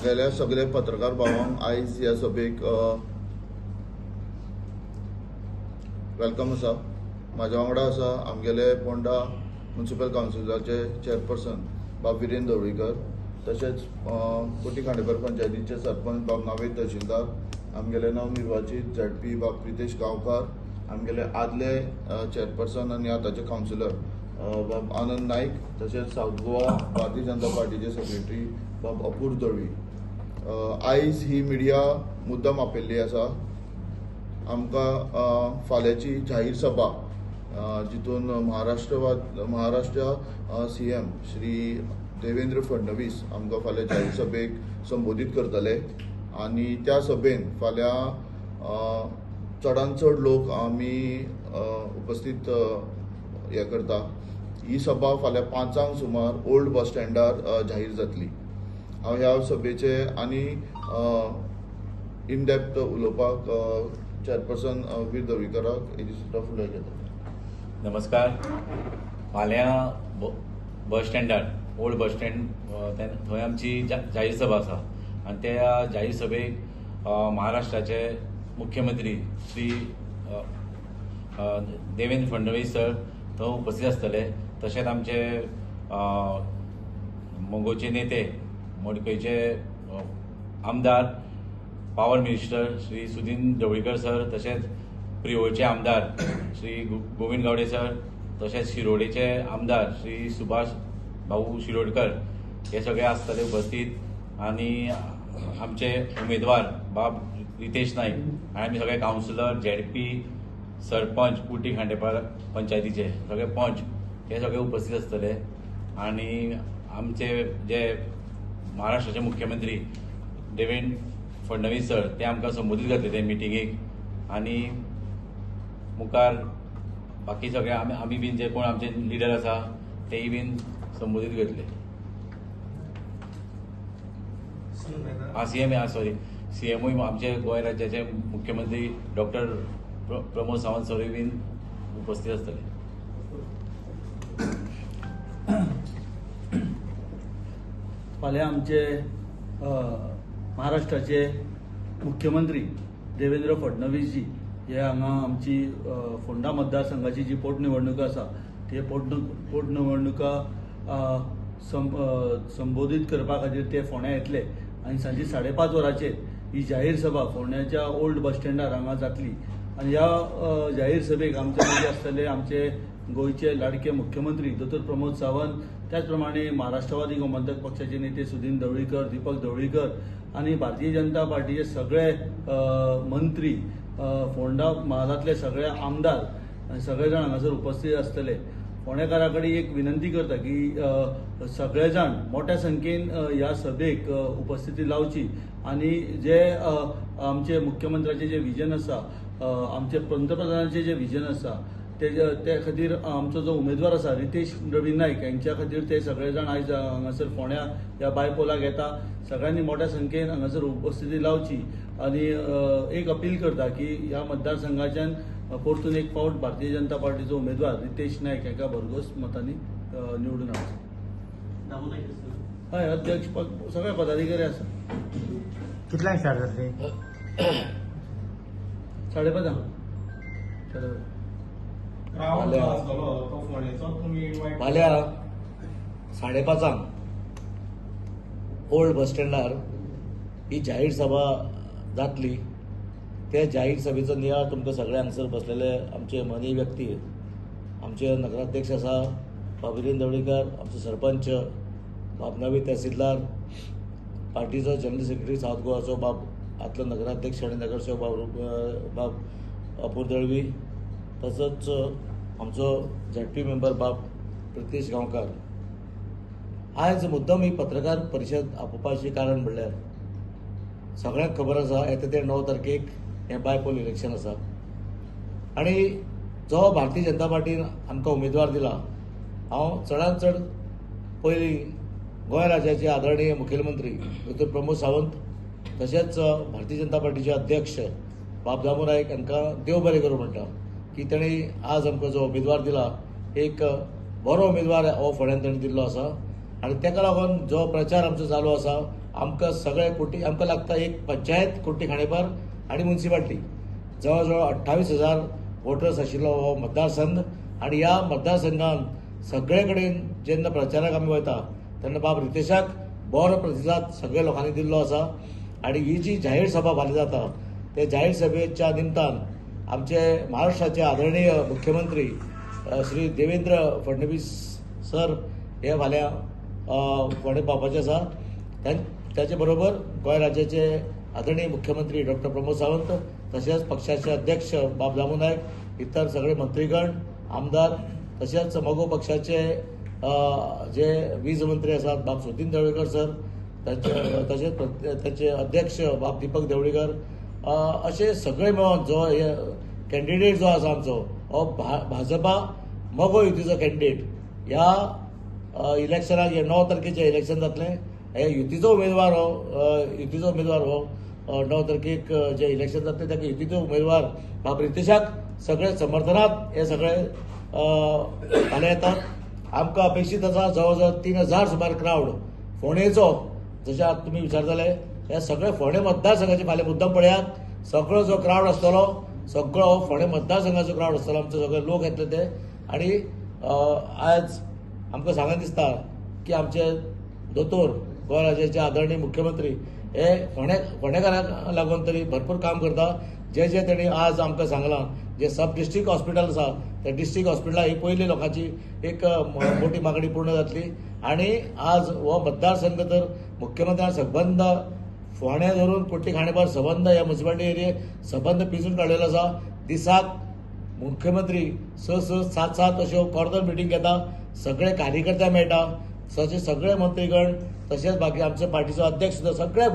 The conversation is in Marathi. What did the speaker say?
आमगेल्या सगळे पत्रकार भावांक आयज ह्या सभेक वेलकम आसा. म्हाज्या वांगडा आसा आमगेले पोंडा म्युनिसिपल कावन्सिलाचे चेअरपर्सन बाब विरेंद्र धवळीकर, तशेंच कोटी खांडेपार पंचायतीचे सरपंच बाब नावेद तहसीलदार, आमगेले नवनिर्वाचित झेडपी बाब प्रितेश गांवकार, आमगेले आदले चेअरपर्सन आनी आतांचे कावन्सिलर बाब आनंद नाईक, तशेंच साऊथ गोवा भारतीय जनता पार्टीचे सेक्रेटरी बाब अपूर्व दळवी. आयज ही मिडिया मुद्दम आपयल्ली आसा. आमकां फाल्यांची जाहीर सभा जितून महाराष्ट्र CM श्री देवेंद्र फडणवीस आमकां फाल्यां जाहीर सभेक संबोधीत करतले आनी त्या सभेन फाल्यां चडांत चड लोक आमी उपस्थित हे करता. ही सभा फाल्यां 5 सुमार ओल्ड बस स्टँडार जाहीर जातली. हांव ह्या सभेचे आनी इन डेप्थ उलोवपाक चेअरपर्सन वीर धवळीकराक हेजी सुद्दां फुडें घेता. नमस्कार. फाल्यां बस स्टँडार ओल्ड बस स्टँड थंय आमची जाहीर सभा आसा आनी त्या जाहीर सभेक महाराष्ट्राचे मुख्यमंत्री श्री देवेंद्र फडणवीस सर थंय उपस्थित आसतले. तशेंच आमचे मोगोचे नेते मडकयचे आमदार power minister Shri Sudin Dhavalikar sir, तशेंच प्रियोळचे आमदार श्री गोविंद गावडे सर, तशेंच शिरोडेचे आमदार श्री सुभाष भाऊ शिरोडकर हे सगळे आसतले उपस्थित. आनी आमचे उमेदवार बाब रितेश नाईक आनी आमी सगळे कावन्सिलर, झेडपी, सरपंच, कुटी खांडेपार पंचायतीचे सगळे पंच हे सगळे उपस्थित आसतले. आनी आमचे जे महाराष्ट्राचे मुख्यमंत्री देवेंद्र फडणवीस सर ते आमकां संबोधीत करतले ते मिटिंगेक. आनी मुखार बाकी सगळे आमी बीन जे कोण आमचे लिडर आसा तेय बीन संबोधीत करतले. CMूय आमचे गोंय राज्याचे मुख्यमंत्री डॉक्टर प्रमोद सावंत सरूय बीन उपस्थित आसतले. फाल्यां आमचे महाराष्ट्राचे मुख्यमंत्री देवेंद्र फडणवीस जी हे हांगा आमची फोंडा मतदारसंघाची जी पोटनिवडणूक आसा ते पोटनिवडणुका संबोधीत करपा खातीर ते फोंड्या येतले आनी सांजे 5:30 वरांचेर ही जाहीर सभा फोंड्याच्या ओल्ड बस स्टँडार हांगा जातली. आनी ह्या जाहीर सभेक आमचे मदीं आसतले आमचे गोंयचे लाडके मुख्यमंत्री दोतोर प्रमोद सावंत, त्याच प्रमाणे महाराष्ट्रवादी गोमंतक पक्षाचे नेते सुदीन ढवळीकर, दीपक ढवळीकर आनी भारतीय जनता पार्टीचे सगळे मंत्री, फोंडा म्हालांतले सगळे आमदार सगळे जाण हांगासर उपस्थित आसतले. फोंडेकारा कडेन एक विनंती करता की सगळे जाण मोठ्या संख्येन ह्या सभेक उपस्थिती लावची आनी जे आमचे मुख्यमंत्र्याचे जे विजन आसा, आमचे पंतप्रधानाचे जे विजन आसा ते खातीर आमचो जो उमेदवार आसा रितेश रवी नाईक यांच्या खातीर ते सगळे जाण आयज हांगासर फोंड्या ह्या बायपोलाक येता. सगळ्यांनी मोठ्या संख्येन हांगासर उपस्थिती लावची आनी एक अपील करता की ह्या मतदारसंघाच्यान परतून एक फावट भारतीय जनता पार्टीचो उमेदवार रितेश नाईक हाका भरघोस मतांनी निवडून हाडचो. हय, अध्यक्ष सगळे पदाधिकारी आसा. कितल्यांक स्टार्ट जातली? 5:30. फाल्यां 5:30 ओल्ड बस स्टँडार ही जाहीर सभा जातली. त्या जाहीर सभेचो नियाळ तुमकां सगळे हांगसर बसलेले आमचे मनी व्यक्ती, आमचे नगराध्यक्ष आसा बाब विरेंद्र धवळीकर, आमचे सरपंच बाब नावेद तहसीलदार, पार्टीचो जनरल सेक्रेटरी साऊथ गोवाचो बाब आतलो नगराध्यक्ष आनी नगरसेवक बाब अपूर्व दळवी, तसोच आमचो झेडपी मेंबर बाब प्रितेश गांवकार. आयज मुद्दम ही पत्रकार परिशद आपोवपाचें कारण म्हणल्यार सगळ्यांक खबर आसा येता ते 9 तारखेक हें बायपोल इलेक्शन आसा आनी जो भारतीय जनता पार्टीन आमकां उमेदवार दिला, हांव चडांत चड पयलीं गोंय राज्याचे आदरणीय मुखेलमंत्री दोतोर प्रमोद सावंत, तशेंच भारतीय जनता पार्टीचे अध्यक्ष बाब दामू नायक हांकां देव बरें करूं म्हणटा की तेणी आज आमकां जो उमेदवार दिला एक बरो उमेदवार हो फुड्यान तेणी दिल्लो आसा आनी तेका लागून जो प्रचार आमचो चालू आसा आमकां सगळे कोटी आमकां लागता एक पंचायत कोटी खांडेपार आनी म्युन्सिपाल्टी जवळ जवळ 28,000 वोटर्स आशिल्लो हो मतदारसंघ आनी ह्या मतदारसंघात सगळे कडेन जेन्ना प्रचाराक आमी वयता तेन्ना बाब रितेशाक बरो प्रतिसाद सगळ्या लोकांनी दिल्लो आसा आनी ही जी जाहीर सभा फाल्यां जाता ते जाहीर सभेच्या निमतान आमचे महाराष्ट्राचे आदरणीय मुख्यमंत्री श्री देवेंद्र फडणवीस सर हे फाल्यां फोंडें पावपाचे आसा त्याचे बरोबर गोंय राज्याचे आदरणीय मुख्यमंत्री डॉक्टर प्रमोद सावंत तशेंच पक्षाचे अध्यक्ष बाब जामू नायक इतर सगळे मंत्रीगण आमदार तशेंच मोगो पक्षाचे जे वीज मंत्री आसात बाब सुदीन ढवळीकर सर तशेंच ताचे अध्यक्ष बाब दीपक देवळीकर असे सगळे मेळोन जो कॅन्डिडेट जो आसा आमचो हो भाजपा मोगो युतीचो कॅन्डिडेट ह्या इलेक्शनाक हे 9 तारखेचे इलेक्शन जातलें हे युतीचो उमेदवार हो 9 तारखेक जे इलेक्शन जातलें ताका युतीचो उमेदवार बाब रितेशाक सगळे समर्थनात हे सगळे फाल्यां येतात आमकां अपेक्षीत आसा जवळ जवळ 3,000 सुमार क्रावड फोंडेचो जशें आतां तुमी विचारताले हे सगळे फोंडे मतदारसंघाचे फाल्यां मुद्दम पळयात सगळो जो क्रावड आसतलो सगळो फोंडे मतदारसंघाचो क्रावड आसतलो आमचे सगळे लोक येतले ते आनी आज आमकां सांगन दिसता की आमचे दोतोर गोंय राज्याचे आदरणीय मुख्यमंत्री हे फोंडेकारांक लागून तरी भरपूर काम करता जे तेणी आज आमकां सांगलां जे सब डिस्ट्रिक्ट हॉस्पिटल आसा त्या डिस्ट्रिक्ट हॉस्पिटलां ही पयली लोकांची एक मोठी मागणी पूर्ण जातली आनी आज हो मतदारसंघ तर मुख्यमंत्र्यान सबंद फोंड्या धरून कोटी खांडेपार सबंद ह्या म्युन्सिपाल्टी एरियेक सबंद पिंजून काडलेलो आसा दिसाक मुख्यमंत्री 6-7 अश्यो कॉर्नर मिटींग घेता सगळे कार्यकर्ते मेळटा तशेंच सगळे मंत्रीगण तशेंच बाकी आमचे पार्टीचो अध्यक्ष सुद्दां सगळे